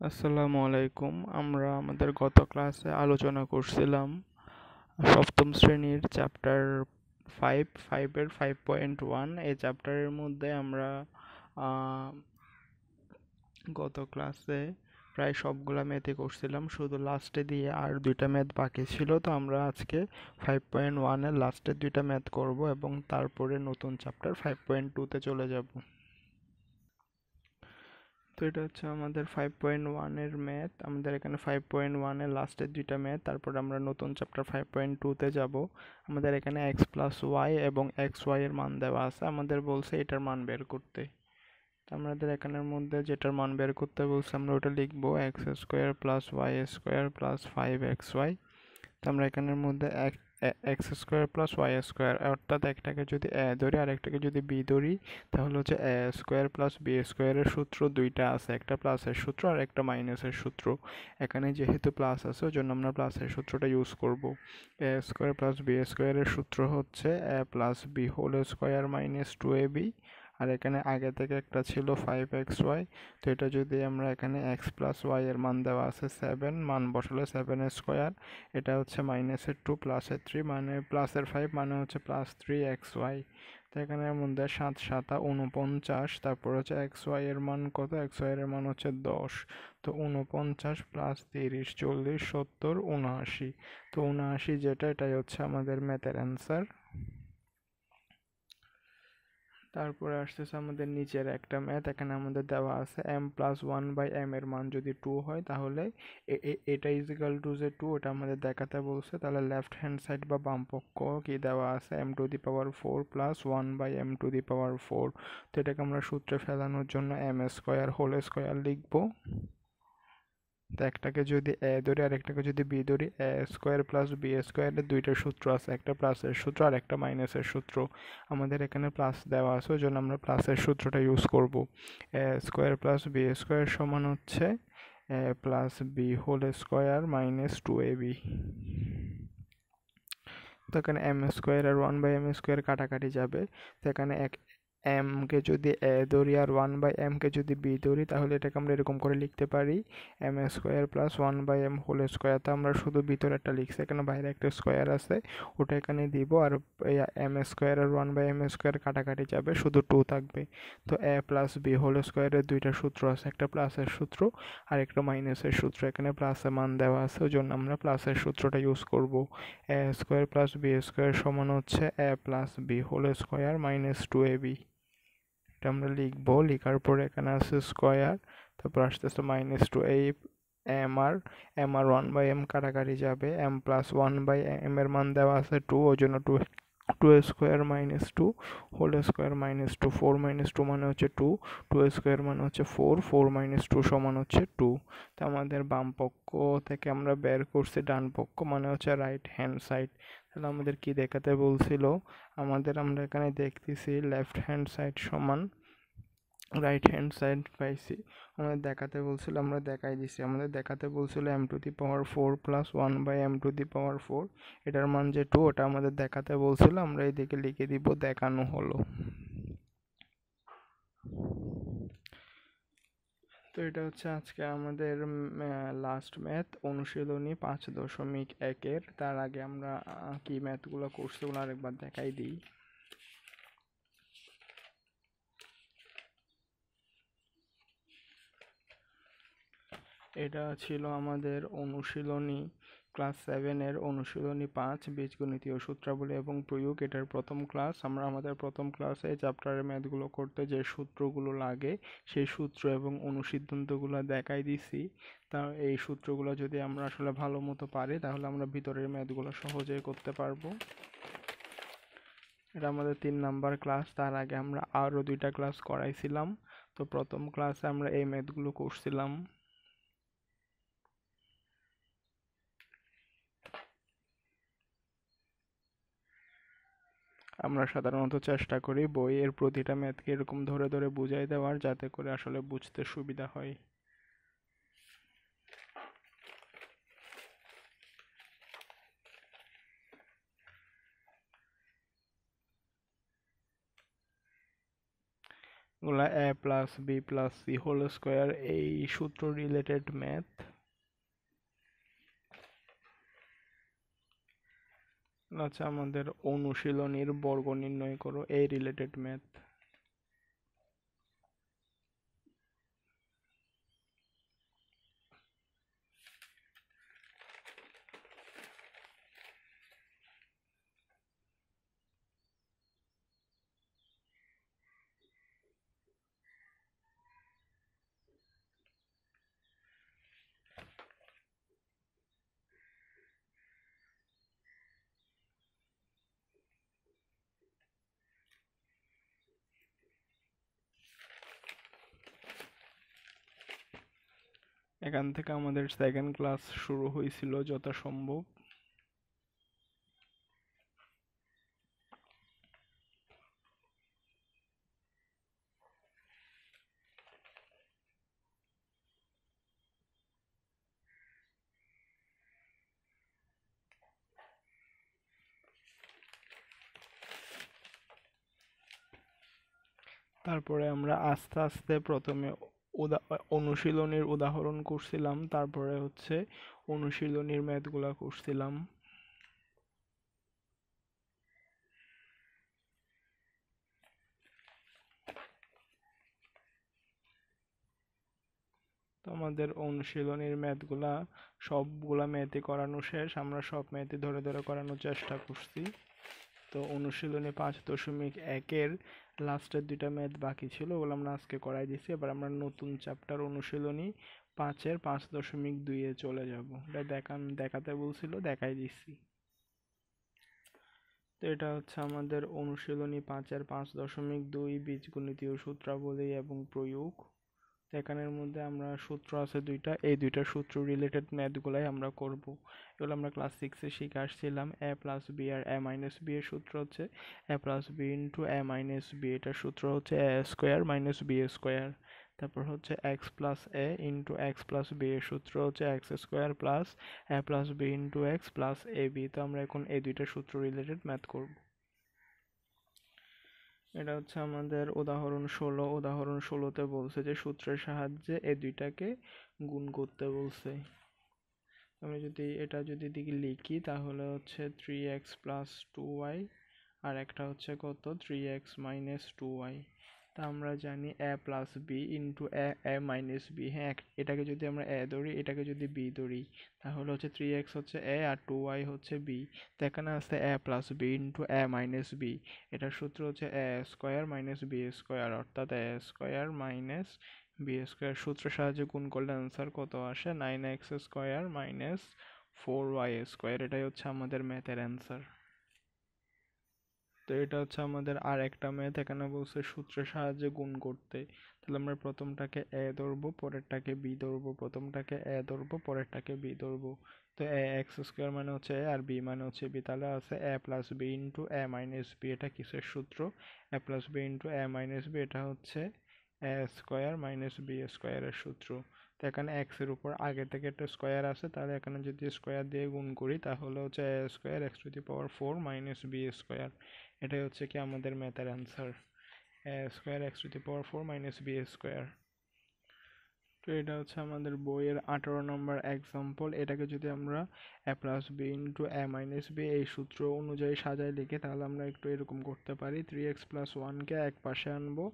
আসসালামু আলাইকুম। আমরা আমাদের গত ক্লাসে আলোচনা করছিলাম সপ্তম শ্রেণীর চ্যাপ্টার ফাইভের 5.1। এই চ্যাপ্টারের মধ্যে আমরা আহ, গত ক্লাসে প্রায় সবগুলা ম্যাথই করছিলাম, শুধু লাস্টে দিয়ে আর দুইটা ম্যাথ বাকি ছিল। তো আমরা আজকে 5.1 এর লাস্টের দুইটা ম্যাথ করব এবং তারপরে নতুন চ্যাপ্টার 5.2-তে চলে যাব। তো এটা হচ্ছে আমাদের 5.1 এর ম্যাথ। আমাদের এখানে 5.1 এর লাস্টের দুইটা ম্যাথ, তারপর আমরা নতুন চ্যাপ্টার 5.2-তে যাব। আমাদের এখানে এক্স প্লাস ওয়াই এবং এক্স ওয়াই এর মান দেওয়া আছে, আমাদের বলছে এটার মান বের করতে। তো আমাদের এখানের মধ্যে যেটার মান বের করতে বলছে আমরা ওটা লিখবো x square plus Y square plus 5xy। তো আমরা এখানের মধ্যে x square plus Y square, অর্থাৎ একটাকে যদি এ ধরি আর একটাকে যদি বি ধরি, তাহলে হচ্ছে এ স্কোয়ার প্লাস বি স্কোয়ারের সূত্র দুইটা আছে, একটা প্লাসের সূত্র আর একটা মাইনাসের সূত্র। এখানে যেহেতু প্লাস আছে ওই জন্য আমরা প্লাসের সূত্রটা ইউজ করব। এ স্কোয়ার প্লাস বি স্কোয়ারের সূত্র হচ্ছে A plus B whole square minus 2ab। আর এখানে আগে থেকে একটা ছিল 5xy। তো এটা যদি আমরা এখানে এক্স প্লাস ওয়াই এর মান দেওয়া আছে 7, মান বসালে 7 স্কোয়ার, এটা হচ্ছে মাইনাসের 2 প্লাসের 3 মানে প্লাসের 5 মানে হচ্ছে প্লাস 3xy। তো এখানের মধ্যে 7 7 49, তারপর হচ্ছে xy এর মান কত, xy এর মান হচ্ছে 10। তো 49 প্লাস 30 40 70 79। তো 79 যেটা, এটাই হচ্ছে আমাদের ম্যাথের অ্যান্সার। তারপরে আসতেছে আমাদের নিচের একটা ম্যাথ। এখানে আমাদের দেওয়া আছে m plus one by m এর মান যদি 2 হয় তাহলে এটা ইজিক্যাল টু যে 2, ওটা আমাদের দেখাতে বলছে। তাহলে লেফট হ্যান্ড সাইড বা বাম পক্ষ কি দেওয়া আছে, M to the power 4 plus 1 by M to the power 4। তো এটাকে আমরা সূত্রে ফেলানোর জন্য এম স্কোয়ার হোল স্কোয়ার লিখবো। তো একটাকে যদি এ ধরি আর একটাকে যদি বি ধরি, এ স্কোয়ার প্লাস বি স্কোয়ারের দুইটা সূত্র আছে, একটা প্লাসের সূত্র আর একটা মাইনাসের সূত্র। আমাদের এখানে প্লাস দেওয়া আছে ওই জন্য আমরা প্লাসের সূত্রটা ইউজ করব। A square plus B square সমান হচ্ছে A plus B whole square minus 2ab। তো এখানে এম স্কোয়ার আর 1/m² কাটাকাটি যাবে। তো এখানে এম কে যদি এ ধরি আর 1/m কে যদি বি ধরি, তাহলে এটাকে আমরা এরকম করে লিখতে পারি m square plus 1/m whole square. তো আমরা শুধু ভিতরে একটা লিখছি, এখানে বাইরে একটা স্কোয়ার আছে ওটা এখানে দিব। আর এম স্কোয়ার আর 1/m² কাটাকাটি যাবে, শুধু 2 থাকবে। তো এ প্লাস বি হোল স্কোয়ারের দুইটা সূত্র আছে, একটা প্লাসের সূত্র আর একটা মাইনাসের সূত্র। এখানে প্লাসের মান দেওয়া আছে ওই জন্য আমরা প্লাসের সূত্রটা ইউজ করব। A square plus B square সমান হচ্ছে A plus B whole square minus 2ab। এটা আমরা লিখবো, লিখার পরে এখানে আছে স্কোয়ার, তারপর আসতেছে মাইনাস 2 এই এম আর 1/m কাটাকাটি যাবে। এম প্লাস 1/m এর মান দেওয়া আছে 2, ওই জন্য 2 2 square minus 2 whole square minus 2, 4 minus 2 মানে হচ্ছে 2, 2 স্কোয়ার মানে হচ্ছে 4, 4 মাইনাস 2 সমান হচ্ছে 2। তো আমাদের বাম পক্ষ থেকে আমরা বের করছি ডান পক্ষ, মানে হচ্ছে রাইট হ্যান্ড সাইড। তাহলে আমাদের কি দেখাতে বলছিল, আমরা এখানে দেখতেছি লেফট হ্যান্ড সাইড সমান রাইট হ্যান্ড সাইড পাইছি। আমাদের দেখাতে বলছিল, আমরা দেখাই দিছি। আমাদের দেখাতে বলছিল m to the power 4 plus 1/m²। এটার মান যে 2, ওটা আমাদের দেখাতে বলছিল, আমরা এইদিকে লিখে দিব দেখানো হলো। তো এটা হচ্ছে আজকে আমাদের লাস্ট ম্যাথ, অনুশীলনী 5.1-এর। তার আগে আমরা কি ম্যাথগুলো করছি ওগুলো আরেকবার দেখাই দিই। এটা ছিল আমাদের অনুশীলনী ক্লাস 7-এর অনুশীলনী 5, বীজগণিতীয় সূত্রাবলী এবং প্রয়োগ। এটার প্রথম ক্লাস। আমরা আমাদের প্রথম ক্লাসে এই চ্যাপ্টারের ম্যাথগুলো করতে যে সূত্রগুলো লাগে সেই সূত্র এবং অনুসিদ্ধান্তগুলো দেখাই দিছি। তা এই সূত্রগুলো যদি আমরা আসলে ভালো মতো পারি তাহলে আমরা ভিতরের ম্যাথগুলো সহজেই করতে পারবো। এটা আমাদের 3 নাম্বার ক্লাস। তার আগে আমরা আরও 2টা ক্লাস করাইছিলাম। তো প্রথম ক্লাসে আমরা এই ম্যাথগুলো করছিলাম। আমরা সাধারণত চেষ্টা করি বইয়ের প্রতিটা ম্যাথকে এরকম ধরে ধরে বুঝাই দেওয়ার, যাতে করে আসলে বুঝতে সুবিধা হয়। এগুলা a plus b plus c whole square এই সূত্র রিলেটেড ম্যাথ। আচ্ছা, আমাদের অনুশীলনীর বর্গ নির্ণয় করো এই রিলেটেড ম্যাথ। এখান থেকে আমাদের সেকেন্ড ক্লাস শুরু হয়েছিল যথাসম্ভব। তারপরে আমরা আস্তে আস্তে প্রথমে অনুশীলনীর উদাহরণ করছিলাম, তারপরে হচ্ছে অনুশীলনীর ম্যাথগুলা করছিলাম। তো আমাদের অনুশীলনীর ম্যাথগুলা সবগুলা ম্যাথই করানো শেষ, আমরা সব ম্যাথই ধরে ধরে করানোর চেষ্টা করছি। তো অনুশীলনী 5.1-এর লাস্টের দুইটা ম্যাথ বাকি ছিল, ওগুলো আমরা আজকে করাই দিছি। এবার আমরা নতুন চ্যাপ্টার অনুশীলনী 5-এর 5.2-এ চলে যাব। এটা দেখাতে বলছিল, দেখাই দিচ্ছি। তো এটা হচ্ছে আমাদের অনুশীলনী 5-এর 5.2 বীজগণিতীয় সূত্রাবলী এবং প্রয়োগ। তো এখানের মধ্যে আমরা সূত্র আছে দুইটা, এই দুইটা সূত্র রিলেটেড ম্যাথগুলাই আমরা করব। এগুলো আমরা ক্লাস 6-এ শিখে আসছিলাম। a প্লাস বি আর a মাইনাস বি এর সূত্র হচ্ছে a plus B into a minus b, এটার সূত্র হচ্ছে a square minus b square. তারপর হচ্ছে x plus a into x plus B এর সূত্র হচ্ছে x square plus a plus B into x plus A b. তো আমরা এখন এই দুইটা সূত্র রিলেটেড ম্যাথ করব। এটা হচ্ছে আমাদের উদাহরণ 16। উদাহরণ 16-তে বলছে যে সূত্রের সাহায্যে এই দুইটাকে গুণ করতে বলছে। আমি যদি এটা দিকে লিখি তাহলে হচ্ছে 3x প্লাস 2y আর একটা হচ্ছে কত 3x মাইনাস 2y। তা আমরা জানি a plus B into a minus b. হ্যাঁ, এটাকে যদি আমরা a ধরি, এটাকে যদি b ধরি, তাহলে হচ্ছে 3x হচ্ছে a আর 2y হচ্ছে b। তো এখানে আছে a plus B into a minus b, এটার সূত্র হচ্ছে a square minus b square, অর্থাৎ a square minus b square. সূত্রের সাহায্যে গুণ করলে অ্যান্সার কত আসে 9x square minus 4y square. এটাই হচ্ছে আমাদের ম্যাথের অ্যান্সার। তো এটা হচ্ছে আমাদের আর একটা ম্যাথ। এখানে বলছে সূত্রের সাহায্যে গুণ করতে। তাহলে আমরা প্রথমটাকে a ধরবো, পরেরটাকে b ধরবো, প্রথমটাকে a ধরবো, পরেরটাকে b ধরবো। তো a x স্কোয়ার মানে হচ্ছে a আর b মানে হচ্ছে b, তাহলে আছে a plus b into a minus b। এটা কিসের সূত্র? a plus b into a minus b, এটা হচ্ছে a স্কোয়ার মাইনাস b স্কোয়ারের সূত্র। তো এখানে x এর উপর আগে থেকে একটা স্কোয়ার আছে, তাহলে এখানে যদি স্কোয়ার দিয়ে গুণ করি তাহলে হচ্ছে a square x two the power 4 minus b square. এটাই হচ্ছে কি আমাদের ম্যাথের answer, a square x two the power 4 minus b square. তো এটা হচ্ছে আমাদের বইয়ের 18 নম্বর এক্সাম্পল। এটাকে যদি আমরা a plus B into a minus b এই সূত্র অনুযায়ী সাজায় লিখে, তাহলে আমরা একটু এরকম করতে পারি। 3x প্লাস 1কে এক পাশে আনবো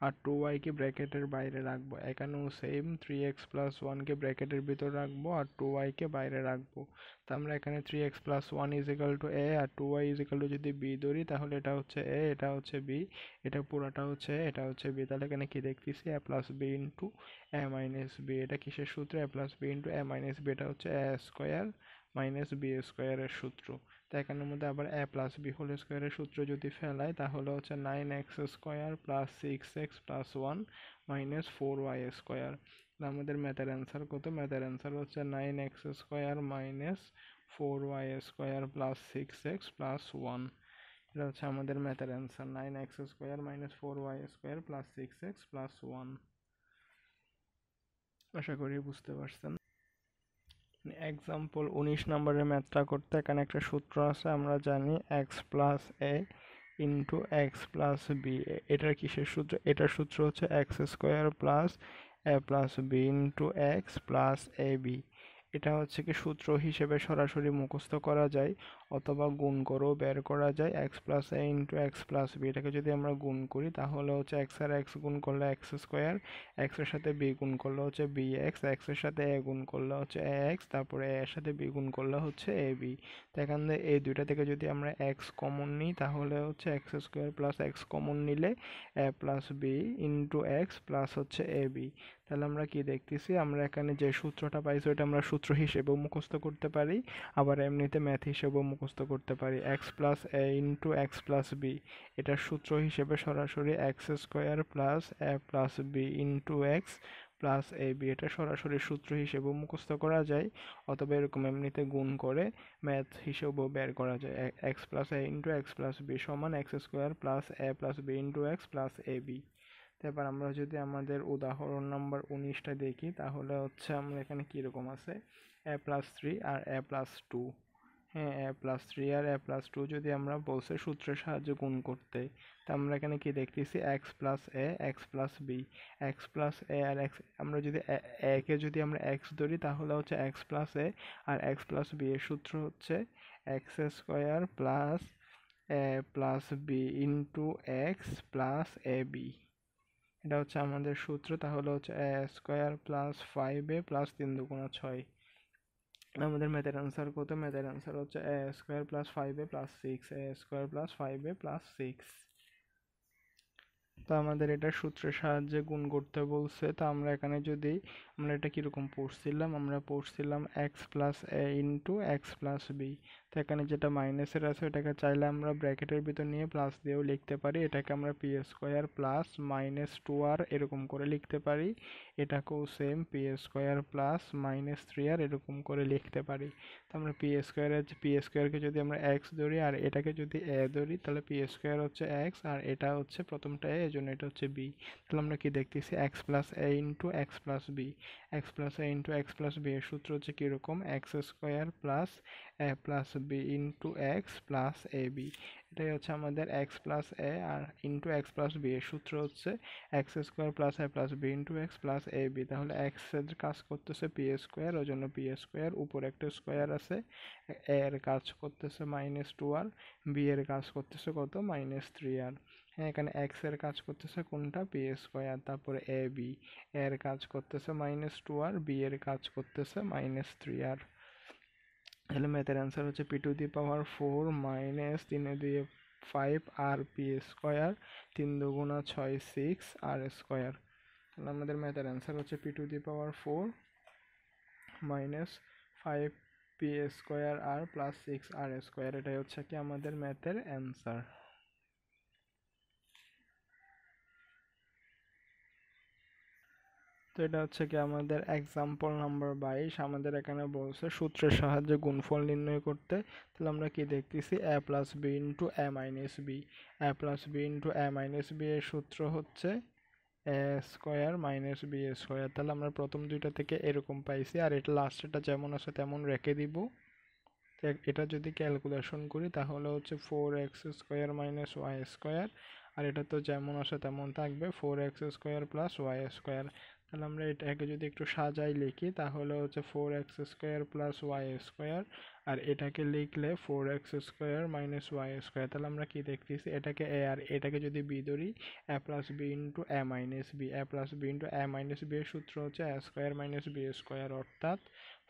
আর 2y কে ব্র্যাকেটের বাইরে রাখবো। এখানেও সেম, 3x প্লাস 1কে ব্র্যাকেটের ভিতর রাখবো আর 2y কে বাইরে রাখবো। তো আমরা এখানে 3x plus 1 is equal to a আর 2y ইজ ইকাল টু যদি b ধরি, তাহলে এটা হচ্ছে a, এটা হচ্ছে b, এটা পুরাটা হচ্ছে a, এটা হচ্ছে b। তাহলে এখানে কি দেখতেছি a plus b into a minus b. এটা কিসের সূত্র? a plus B into a minus b, এটা হচ্ছে a স্কোয়ার মাইনাস বি স্কোয়ারের সূত্র। তো এখানের মধ্যে আবার a প্লাস বি হোল স্কোয়ারের সূত্র যদি ফেলাই, তাহলে হচ্ছে 9x square plus 6x plus 1 minus 4y square. আমাদের ম্যাথের অ্যান্সার কত? ম্যাথের অ্যান্সার হচ্ছে 9x square minus 4y square plus 6x plus 1। এটা হচ্ছে আমাদের ম্যাথের answer, 9x square minus 4y square plus 6x plus 1। আশা করি বুঝতে পারছেন। এক্সাম্পল 19 নম্বরের ম্যাথটা করতে এখানে একটা সূত্র আছে, আমরা জানি x plus A into x plus B. এটার কিসের সূত্র? এটার সূত্র হচ্ছে x square plus A plus B into x plus A B. এটা হচ্ছে কি সূত্র হিসেবে সরাসরি মুখস্থ করা যায় অথবা গুণ করেও বের করা যায়। X plus A into x plus B, এটাকে যদি আমরা গুণ করি তাহলে হচ্ছে এক্স আর এক্স গুণ করলে এক্স স্কোয়ার, এক্স এর সাথে বি গুণ করলে হচ্ছে বি এক্স, এক্স এর সাথে এ গুণ করলে হচ্ছে এ এক্স, তারপরে এ এর সাথে বি গুণ করলে হচ্ছে এ বি। তো এখান থেকে এই দুইটা থেকে যদি আমরা এক্স কমন নিই তাহলে হচ্ছে x square plus X common নিলে A plus B into x plus হচ্ছে এ বি। তাহলে আমরা কি দেখতেছি, আমরা এখানে যে সূত্রটা পাইছি ওটা আমরা সূত্র হিসেবেও মুখস্থ করতে পারি, আবার এমনিতে ম্যাথ হিসেবেও মুখস্থ করতে পারি। X plus A into x plus B, এটার সূত্র হিসেবে সরাসরি X square plus A plus B into x plus A B, এটা সরাসরি সূত্র হিসেবেও মুখস্থ করা যায় অথবা এরকম এমনিতে গুণ করে ম্যাথ হিসেবেও বের করা যায়। X plus A into x plus B সমান X square plus A plus B into x plus A B. এবার আমরা যদি আমাদের উদাহরণ নাম্বার 19টা দেখি তাহলে হচ্ছে আমরা এখানে কীরকম আছে, এ প্লাস থ্রি আর এ প্লাস টু। হ্যাঁ, এ প্লাস থ্রি আর এ প্লাস টু যদি আমরা বলছে সূত্রের সাহায্যে গুণ করতে, তা আমরা এখানে কি দেখতেছি, X plus A X plus B. X plus A আর এক্স, আমরা যদি এ কে যদি আমরা এক্স ধরি তাহলে হচ্ছে এক্স প্লাস এ, আর এক্স প্লাস বি এর সূত্র হচ্ছে x square plus A plus B into x plus A B. এটা হচ্ছে আমাদের সূত্র। তাহলে হচ্ছে এ square plus five A plus তিন দুগুণা ছয়। আমাদের ম্যাথের অ্যান্সার কত? ম্যাথের অ্যান্সার হচ্ছে এ square plus five A plus six, A square plus five A plus six. তো আমাদের এটা সূত্রের সাহায্যে গুণ করতে বলছে। তো আমরা এখানে যদি আমরা এটা কিরকম পড়ছিলাম, আমরা পড়ছিলাম x plus A into x plus B. তো এখানে যেটা মাইনাসের আছে ওটাকে চাইলে আমরা ব্র্যাকেটের ভিতর নিয়ে প্লাস দিয়েও লিখতে পারি। এটাকে আমরা P square plus minus two আর এরকম করে লিখতে পারি। এটাকেও same P square plus minus three আর এরকম করে লিখতে পারি। তো আমরা পি স্কোয়ারকে যদি আমরা এক্স ধরি আর এটাকে যদি এ ধরি তাহলে পি স্কোয়ার হচ্ছে এক্স আর এটা হচ্ছে প্রথমটা এ, এজন্য এটা হচ্ছে বি। তাহলে আমরা কি দেখতেছি, X plus A into x plus B. X plus A into x plus B এর সূত্র হচ্ছে কীরকম, X square plus A plus B into x plus A B. এটাই হচ্ছে আমাদের এক্স প্লাস এ আর ইন্টু এক্স প্লাস বি এর সূত্র হচ্ছে x square plus A plus B into x plus A B. তাহলে এক্স এর কাজ করতেছে পি স্কোয়ার, ওই জন্য পি স্কোয়ার, উপরে একটা স্কোয়ার আছে, এ এর কাজ করতেছে মাইনাস টু আর, বি এর কাজ করতেছে কত, মাইনাস থ্রি আর। হ্যাঁ, এখানে এক্স এর কাজ করতেছে কোনটা, পি স্কোয়ার, তারপরে এ বি এর কাজ করতেছে মাইনাস টু আর, বি এর কাজ করতেছে মাইনাস থ্রি আর। তাহলে ম্যাথের অ্যান্সার হচ্ছে p to the power four minus তিনে দিয়ে ফাইভ আর পি স্কোয়ার, তিন দুগুণা ছয় সিক্স আর স্কোয়ার। তাহলে আমাদের ম্যাথের অ্যান্সার হচ্ছে p to the power four minus five p square r plus six r square. এটাই হচ্ছে কি আমাদের ম্যাথের অ্যান্সার। তো এটা হচ্ছে কি আমাদের এক্সাম্পল নাম্বার 22। আমাদের এখানে বলছে সূত্রের সাহায্যে গুণফল নির্ণয় করতে। তাহলে আমরা কি দেখতেছি, এ plus B into a minus b. A plus B into a minus b এর সূত্র হচ্ছে এ স্কোয়ার মাইনাস বি স্কোয়ার। তাহলে আমরা প্রথম দুইটা থেকে এরকম পাইছি আর এটা লাস্টেরটা যেমন আছে তেমন রেখে দিব। এটা যদি ক্যালকুলেশন করি তাহলে হচ্ছে four x square minus Y square, আর এটা তো যেমন আসে তেমন থাকবে, four x square plus Y square. তাহলে আমরা এটাকে যদি একটু সাজাই লিখি তাহলে হচ্ছে four x square plus Y square, আর এটাকে লিখলে four x square minus Y square. তাহলে আমরা কি দেখতেছি, এটাকে এ আর এটাকে যদি বি ধরি, a plus B into a minus b. A plus B into a minus b এর সূত্র হচ্ছে এ স্কোয়ার মাইনাস বি স্কোয়ার, অর্থাৎ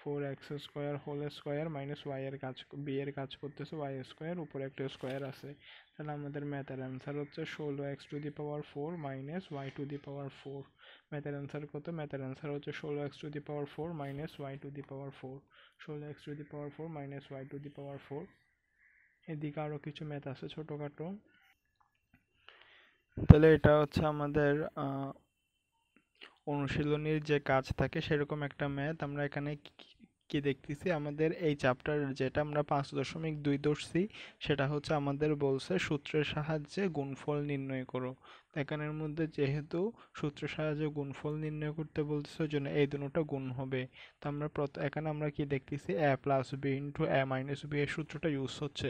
four x square whole square minus y এর কাজ, বি এর কাজ করতেছে ওয়াই স্কোয়ার, উপরে একটা স্কোয়ার আছে। তাহলে আমাদের ম্যাথের অ্যান্সার হচ্ছে 16x to the power 4 minus Y to the power 4। ম্যাথের অ্যান্সার কত? ম্যাথের অ্যান্সার হচ্ছে 16x to the power 4 minus Y to the power 4। 16x to the power 4 minus Y to the power 4। এদিকে আরও কিছু ম্যাথ আছে ছোটোখাটো। তাহলে এটা হচ্ছে আমাদের অনুশীলনীর যে কাজ থাকে সেরকম একটা ম্যাথ। আমরা এখানে কি দেখতেছি, আমাদের এই চ্যাপ্টার যেটা আমরা 5.2 ধরছি সেটা হচ্ছে আমাদের বলছে সূত্রের সাহায্যে গুণফল নির্ণয় করো। এখানের মধ্যে যেহেতু সূত্রের সাহায্যে গুণফল নির্ণয় করতে বলতেছে ওই জন্য এই দুটোটা গুণ হবে। তো আমরা এখানে আমরা কি দেখতেছি a plus B into a minus b এর সূত্রটা ইউজ হচ্ছে।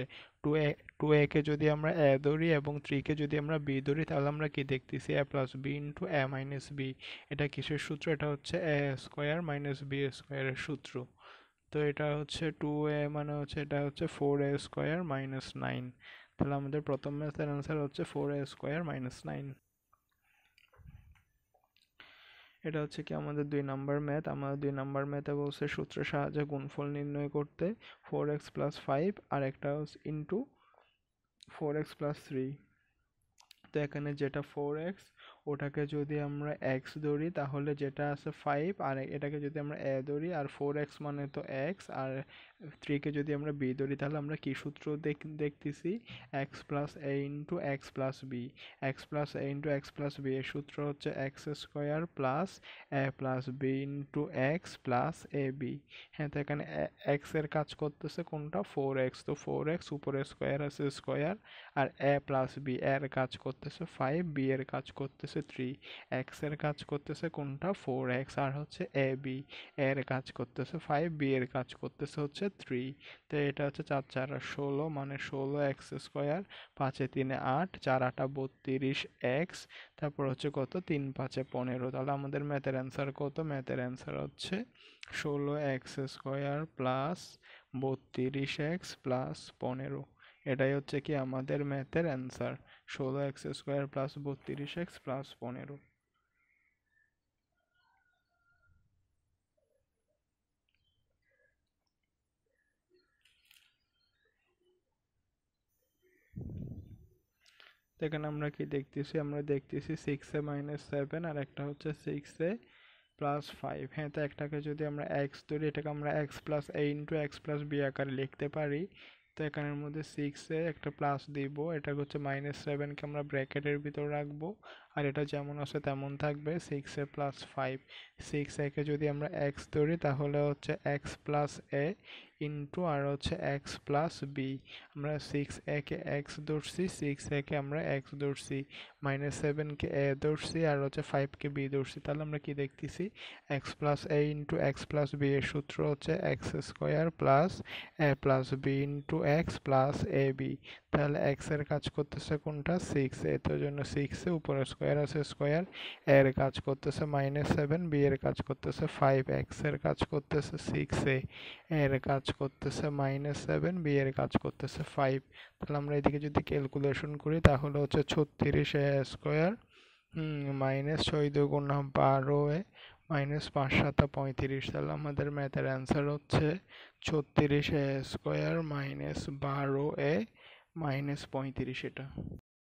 টু এ কে যদি আমরা a ধরি এবং 3 কে যদি আমরা b ধরি তাহলে আমরা কি দেখতেছি a plus B into a minus b. এটা কিসের সূত্র? এটা হচ্ছে a স্কোয়ার মাইনাস বি স্কোয়ারের সূত্র। তো এটা হচ্ছে 2a মানে হচ্ছে এটা হচ্ছে 4a স্কোয়ার মাইনাস 9। তাহলে আমাদের প্রথম ম্যাথের অ্যান্সার হচ্ছে 4a স্কোয়ার মাইনাস 9। এটা হচ্ছে কি আমাদের 2 নম্বর ম্যাথ। আমাদের 2 নম্বর ম্যাথে বলছে সূত্রের সাহায্যে গুণফল নির্ণয় করতে 4x প্লাস 5 আর একটা হচ্ছে ইন্টু 4x প্লাস 3। তো এখানে যেটা 4x ওটাকে যদি আমরা x ধরি তাহলে যেটা আছে 5 আর এটাকে যদি আমরা a ধরি আর 4x মানে তো x আর 3 কে যদি আমরা b ধরি তাহলে আমরা কি সূত্র দেখতেছি x plus a into x plus b. x plus a into x plus B এর সূত্র হচ্ছে x square plus a plus b into x plus A b. হ্যাঁ, তো এখানে x এর কাজ করতেছে কোনটা 4x, তো 4x উপরে স্কোয়ার আছে স্কোয়ার আর a প্লাস বি এর কাজ করতেছে 5, বি এর কাজ করতেছে 3, x এর কাজ করতেছে কোনটা 4x আর হচ্ছে a b এর কাজ করতেছে 5, বি এর কাজ করতেছে হচ্ছে 3। তো এটা হচ্ছে 4 4 16 মানে 16x স্কোয়ার, 5 3 8, 4 8 32x, তারপর হচ্ছে কত 3 5 15। তাহলে আমাদের ম্যাথের অ্যান্সার কত? ম্যাথের অ্যান্সার হচ্ছে 16x square plus 32x plus 15। এটাই হচ্ছে কি আমাদের ম্যাথের answer 16x square plus 32x plus 15। এখানে আমরা কি দেখতেছি? আমরা দেখতেছি 6a মাইনাস 7 আর একটা হচ্ছে 6a প্লাস 5। হ্যাঁ, তো একটাকে যদি আমরা এক্স ধরি এটাকে আমরা x plus a into x plus b আকারে লিখতে পারি। তো এখানের মধ্যে 6 এ একটা প্লাস দিব, এটা হচ্ছে মাইনাস 7কে আমরা ব্র্যাকেটের ভিতর রাখবো আর এটা যেমন আছে তেমন থাকবে 6a প্লাস 5। 6a কে যদি আমরা এক্স ধরি তাহলে হচ্ছে এক্স প্লাস এ ইন্টু আর হচ্ছে এক্স প্লাস বি। আমরা 6a কে এক্স ধরছি, 6a কে আমরা এক্স ধরছি, মাইনাস 7কে এ ধরছি আর হচ্ছে 5কে বি ধরছি। তাহলে আমরা কি দেখতেছি X plus A into x plus B এর সূত্র হচ্ছে x square plus A plus B into x plus A B. তাহলে এক্স এর কাজ করতেছে কোনটা 6a, তো জন্য 6a উপরে স্কোয়ার আছে স্কোয়ার, এর কাজ করতেছে মাইনাস 7, বি এর কাজ করতেছে 5, এক্স এর কাজ করতেছে 6a, এর কাজ করতেছে মাইনাস 7, বি এর কাজ করতেছে 5। তাহলে আমরা এদিকে যদি ক্যালকুলেশন করি তাহলে হচ্ছে 36a স্কোয়ার মাইনাস 6 2 12 মাইনাস 5 7 35। তাহলে আমাদের ম্যাথের অ্যান্সার হচ্ছে 36a square minus 12a minus 35 এটা।